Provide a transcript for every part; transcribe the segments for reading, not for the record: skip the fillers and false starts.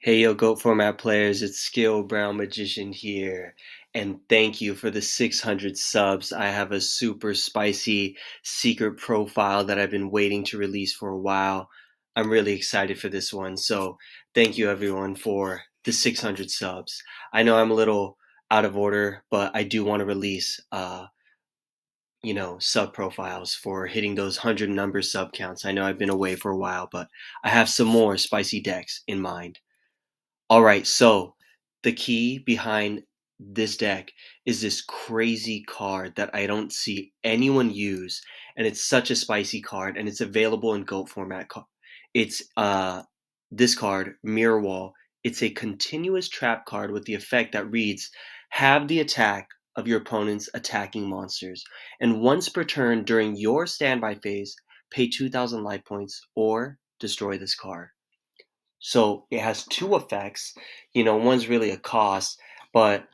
Hey yo, GOAT format players, it's Skill Brown Magician here, and thank you for the 600 subs. I have a super spicy secret profile that I've been waiting to release for a while. I'm really excited for this one, so thank you everyone for the 600 subs. I know I'm a little out of order, but I do want to release sub profiles for hitting those 100 number sub counts. I know I've been away for a while, but I have some more spicy decks in mind. All right, so the key behind this deck is this crazy card that I don't see anyone use, and it's such a spicy card, and it's available in GOAT format. It's this card, Mirror Wall. It's a continuous trap card with the effect that reads, have the attack of your opponent's attacking monsters, and once per turn during your standby phase, pay 2,000 life points or destroy this card. So it has two effects. One's really a cost, but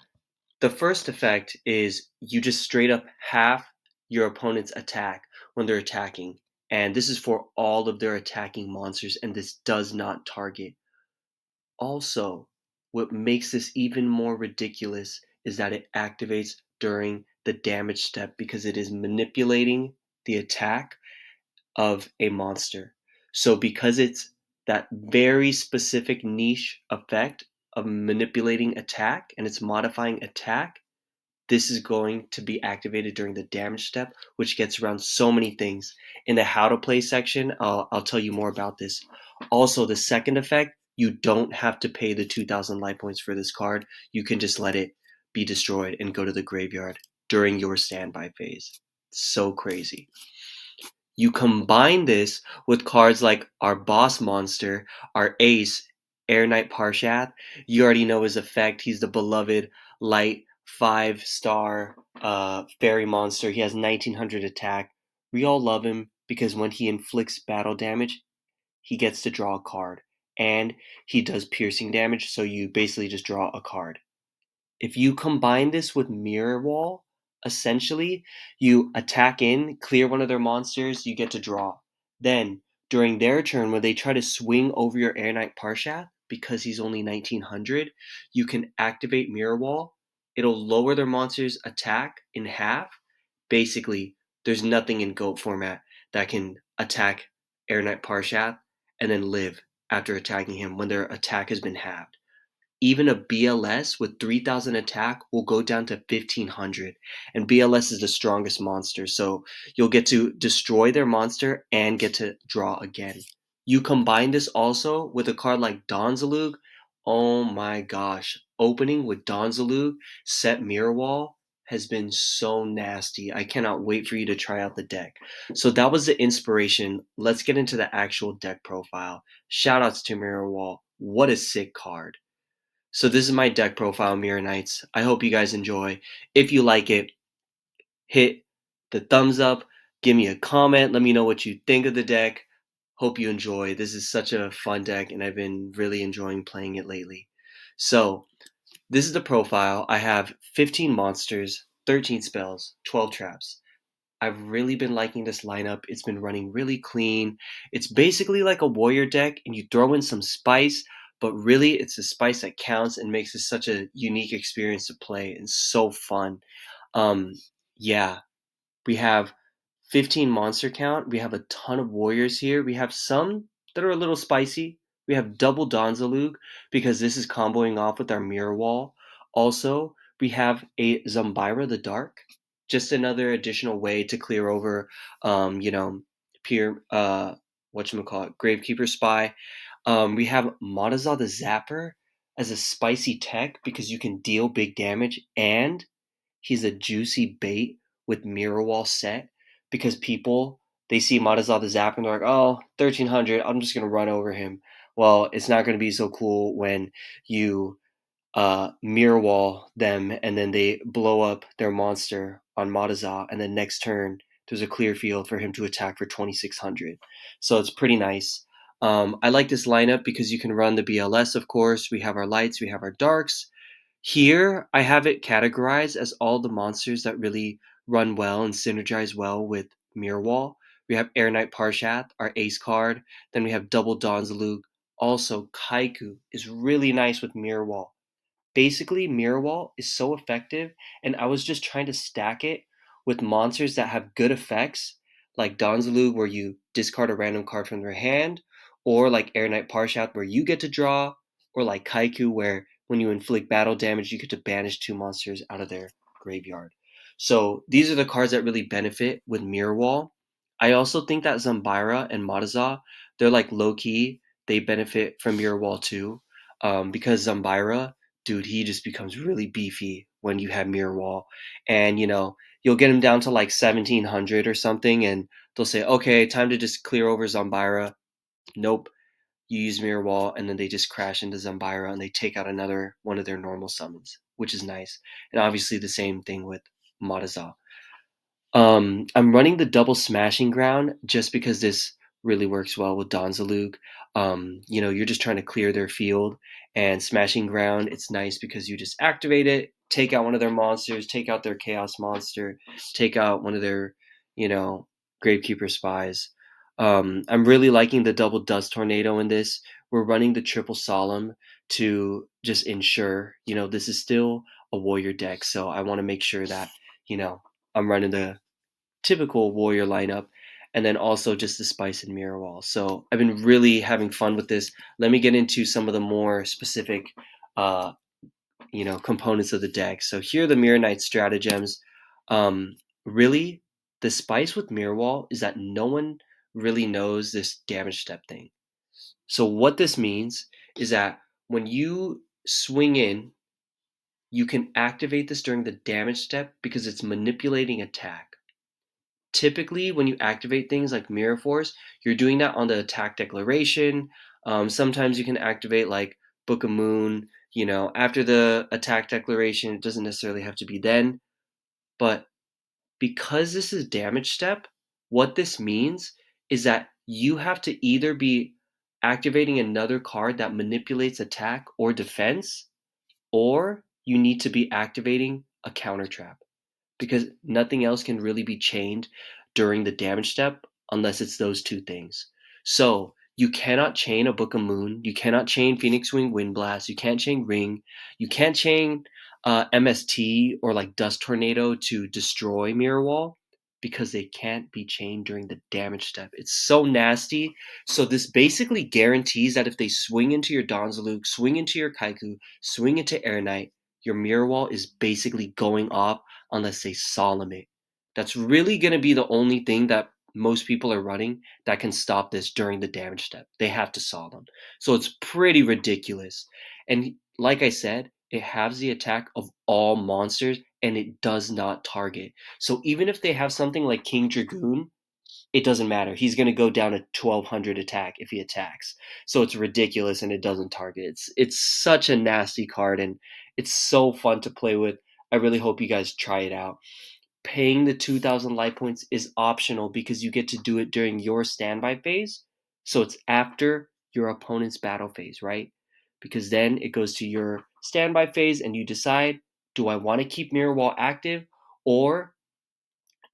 the first effect is you just straight up half your opponent's attack when they're attacking. And this is for all of their attacking monsters, and this does not target. Also, what makes this even more ridiculous is that it activates during the damage step because it is manipulating the attack of a monster. So because it's that very specific niche effect of manipulating attack and it's modifying attack, this is going to be activated during the damage step, which gets around so many things. In the how to play section, I'll tell you more about this. Also, the second effect, you don't have to pay the 2,000 life points for this card. You can just let it be destroyed and go to the graveyard during your standby phase. So crazy. You combine this with cards like our boss monster, our ace, Air Knight Parshath. You already know his effect. He's the beloved light 5-star fairy monster. He has 1900 attack. We all love him because when he inflicts battle damage, he gets to draw a card. And he does piercing damage, so you basically just draw a card. If you combine this with Mirror Wall, essentially, you attack in, clear one of their monsters, you get to draw. Then, during their turn, when they try to swing over your Air Knight Parshath, because he's only 1900, you can activate Mirror Wall. It'll lower their monster's attack in half. Basically, there's nothing in GOAT format that can attack Air Knight Parshath and then live after attacking him when their attack has been halved. Even a BLS with 3,000 attack will go down to 1,500. And BLS is the strongest monster, so you'll get to destroy their monster and get to draw again. You combine this also with a card like Don Zaloog. Oh my gosh. Opening with Don Zaloog, set Mirror Wall, has been so nasty. I cannot wait for you to try out the deck. So that was the inspiration. Let's get into the actual deck profile. Shoutouts to Mirror Wall. What a sick card. So this is my deck profile, Mirror Knights. I hope you guys enjoy. If you like it, hit the thumbs up, give me a comment, let me know what you think of the deck. Hope you enjoy. This is such a fun deck, and I've been really enjoying playing it lately. So this is the profile. I have 15 monsters, 13 spells, 12 traps. I've really been liking this lineup. It's been running really clean. It's basically like a warrior deck, and you throw in some spice, but really it's the spice that counts and makes it such a unique experience to play and so fun. Um, yeah, we have 15 monster count. We have a ton of warriors here. We have some that are a little spicy. We have double Don Zaloog because this is comboing off with our mirror wall. Also, we have a Zumbira the Dark, just another additional way to clear over, um, you know, peer, whatchamacallit, Gravekeeper Spy. We have Mataza the Zapper as a spicy tech because you can deal big damage, and he's a juicy bait with mirror wall set because people, they see Mataza the Zapper and they're like, oh, 1300, I'm just gonna run over him. Well, it's not gonna be so cool when you mirror wall them and then they blow up their monster on Mataza, and then next turn there's a clear field for him to attack for 2600. So it's pretty nice. I like this lineup because you can run the BLS, of course. We have our lights, we have our darks. Here, I have it categorized as all the monsters that really run well and synergize well with Mirror Wall. We have Air Knight Parshath, our ace card. Then we have Double Don Zaloog, Also, Kaiku is really nice with Mirror Wall. Basically, Mirror Wall is so effective, and I was just trying to stack it with monsters that have good effects, like Don Zaloog, where you discard a random card from their hand, or like Air Knight Parshath, where you get to draw, or like Kaiku, where when you inflict battle damage, you get to banish two monsters out of their graveyard. So these are the cards that really benefit with Mirror Wall. I also think that Zambira and Mataza, they're like low key. They benefit from Mirror Wall too, because Zambira, dude, he just becomes really beefy when you have Mirror Wall. And, you'll get him down to like 1700 or something, and they'll say, okay, time to just clear over Zambira. Nope. You use Mirror Wall, and then they just crash into Zambira and they take out another one of their normal summons, which is nice. And obviously, the same thing with Mataza. I'm running the double smashing ground just because this really works well with Don Zaloog. You're just trying to clear their field, and smashing ground, it's nice because you just activate it, take out one of their monsters, take out their chaos monster, take out one of their, gravekeeper spies. I'm really liking the double dust tornado in this. We're running the triple solemn to just ensure, this is still a warrior deck, so I want to make sure that, I'm running the typical warrior lineup, and then also just the spice and mirror wall. So I've been really having fun with this. Let me get into some of the more specific, uh, components of the deck. So here are the Mirror Knight stratagems. Really, the spice with mirror wall is that no one really knows this damage step thing. So what this means is that when you swing in, you can activate this during the damage step because it's manipulating attack. Typically, when you activate things like Mirror Force, you're doing that on the attack declaration. Sometimes you can activate like Book of Moon, after the attack declaration. It doesn't necessarily have to be then. But because this is damage step, what this means is that you have to either be activating another card that manipulates attack or defense, or you need to be activating a counter trap because nothing else can really be chained during the damage step unless it's those two things. So you cannot chain a Book of Moon, you cannot chain Phoenix Wing Wind Blast, you can't chain Ring, you can't chain MST or like Dust Tornado to destroy Mirror Wall because they can't be chained during the damage step. It's so nasty. So this basically guarantees that if they swing into your Don Zaloog, swing into your Kaiku, swing into Air Knight, your Mirror Wall is basically going off unless they solemn it. That's really going to be the only thing that most people are running that can stop this during the damage step. They have to solemn. So it's pretty ridiculous. And like I said, it has the attack of all monsters and it does not target. So even if they have something like King Dragoon, it doesn't matter. He's going to go down to 1200 attack if he attacks. So it's ridiculous and it doesn't target. It's such a nasty card and it's so fun to play with. I really hope you guys try it out. Paying the 2000 life points is optional because you get to do it during your standby phase. So it's after your opponent's battle phase, right? Because then it goes to your standby phase and you decide, do I want to keep Mirror Wall active or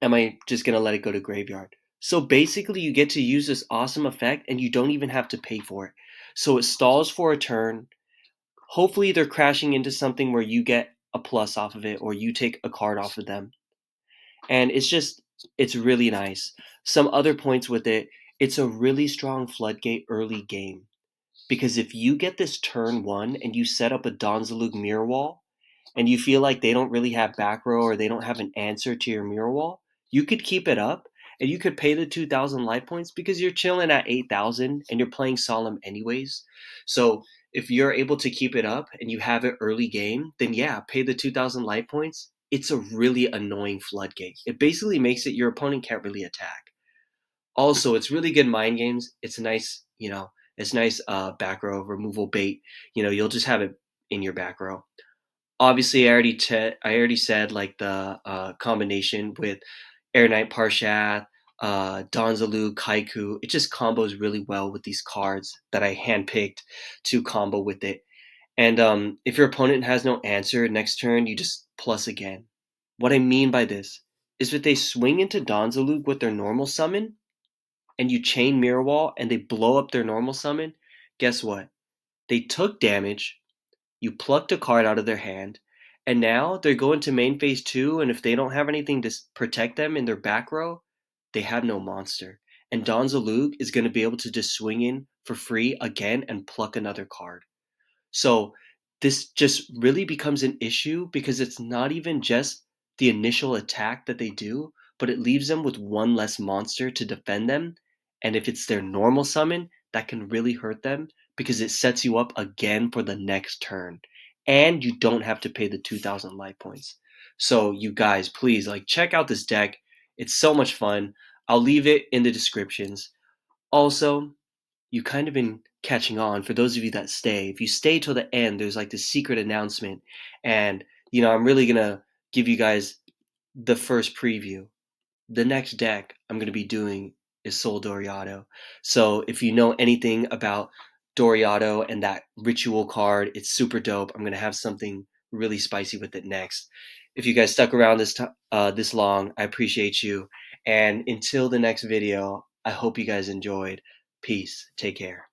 am I just going to let it go to graveyard? So basically, you get to use this awesome effect and you don't even have to pay for it. So it stalls for a turn. Hopefully, they're crashing into something where you get a plus off of it or you take a card off of them. And it's really nice. Some other points with it, it's a really strong floodgate early game. Because if you get this turn one and you set up a Don Zaloog mirror wall, and you feel like they don't really have back row or they don't have an answer to your mirror wall, you could keep it up and you could pay the 2000 life points because you're chilling at 8000 and you're playing solemn anyways. So if you're able to keep it up and you have it early game, then yeah, pay the 2000 life points. It's a really annoying floodgate. It basically makes it your opponent can't really attack. Also, it's really good mind games. It's nice, it's nice back row removal bait. You'll just have it in your back row. Obviously, I already said like the combination with Air Knight Parshath, Don Zaloog, Kaiku. It just combos really well with these cards that I handpicked to combo with it. And if your opponent has no answer next turn, you just plus again. What I mean by this is if they swing into Don Zaloog with their normal summon, and you chain Mirror Wall and they blow up their normal summon, guess what? They took damage, you plucked a card out of their hand, and now they're going to main phase 2, and if they don't have anything to protect them in their back row, they have no monster. And Don Zaloog is going to be able to just swing in for free again and pluck another card. So this just really becomes an issue because it's not even just the initial attack that they do, but it leaves them with one less monster to defend them. And if it's their normal summon, that can really hurt them because it sets you up again for the next turn. And you don't have to pay the 2,000 life points. So you guys, please check out this deck. It's so much fun. I'll leave it in the descriptions. Also, you kind of been catching on for those of you that stay. If you stay till the end, there's this secret announcement, and I'm really gonna give you guys the first preview. The next deck I'm gonna be doing is Soul Doriado. So if you know anything about Doriado and that ritual card, it's super dope. I'm gonna have something really spicy with it next. If you guys stuck around this long, I appreciate you. And until the next video, I hope you guys enjoyed. Peace. Take care.